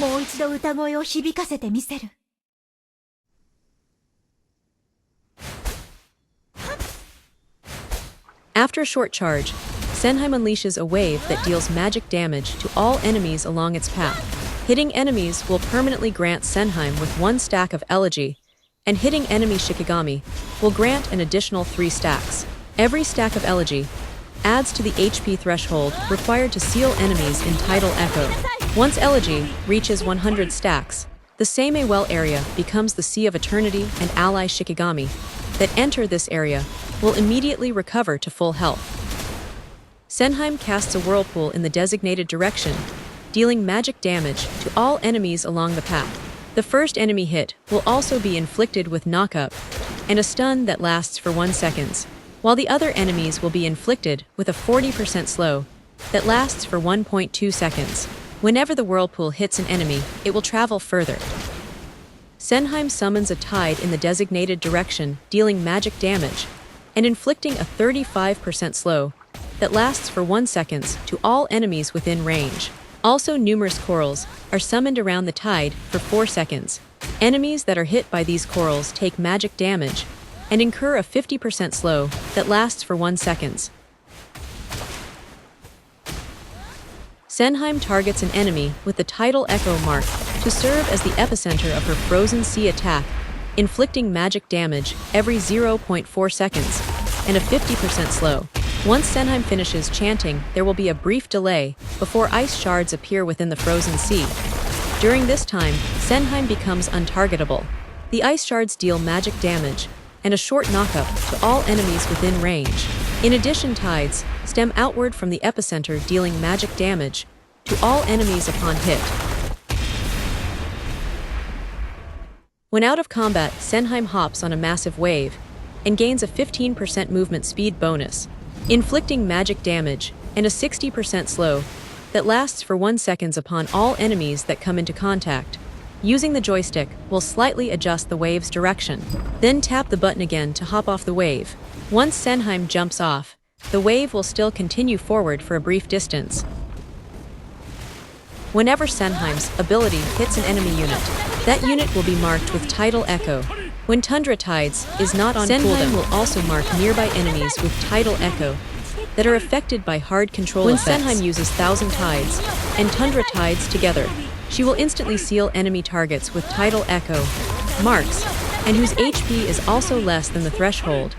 もう一度歌声を響かせてみせる。After a short charge, Senhime unleashes a wave that deals magic damage to all enemies along its path. Hitting enemies will permanently grant Senhime with 1 stack of Elegy, and hitting enemy Shikigami will grant an additional 3 stacks. Every stack of Elegy adds to the HP threshold required to seal enemies in Tidal Echo. Once Elegy reaches 100 stacks, the Senhime well area becomes the Sea of Eternity, and ally Shikigami that enter this area will immediately recover to full health. Senhime casts a whirlpool in the designated direction, dealing magic damage to all enemies along the path. The first enemy hit will also be inflicted with knockup and a stun that lasts for 1 second, while the other enemies will be inflicted with a 40% slow that lasts for 1.2 seconds. Whenever the whirlpool hits an enemy, it will travel further. Senhime summons a tide in the designated direction, dealing magic damage and inflicting a 35% slow that lasts for 1 second to all enemies within range. Also, numerous corals are summoned around the tide for 4 seconds. Enemies that are hit by these corals take magic damage and incur a 50% slow that lasts for 1 second. Senhime targets an enemy with the Tidal Echo mark to serve as the epicenter of her Frozen Sea attack, inflicting magic damage every 0.4 seconds and a 50% slow. Once Senhime finishes chanting, there will be a brief delay before ice shards appear within the frozen sea. During this time, Senhime becomes untargetable. The ice shards deal magic damage and a short knockup to all enemies within range. In addition, tides stem outward from the epicenter, dealing magic damage to all enemies upon hit. When out of combat, Senhime hops on a massive wave and gains a 15% movement speed bonus, inflicting magic damage and a 60% slow that lasts for 1 second upon all enemies that come into contact. Using the joystick will slightly adjust the wave's direction. Then tap the button again to hop off the wave. Once Senhime jumps off, the wave will still continue forward for a brief distance. Whenever Senheime's ability hits an enemy unit, that unit will be marked with Tidal Echo. When Tundra Tides is not on Senhime will also mark nearby enemies with Tidal Echo that are affected by hard control effects. When Senhime uses Thousand Tides and Tundra Tides together, she will instantly seal enemy targets with Tidal Echo marks, and whose HP is also less than the threshold.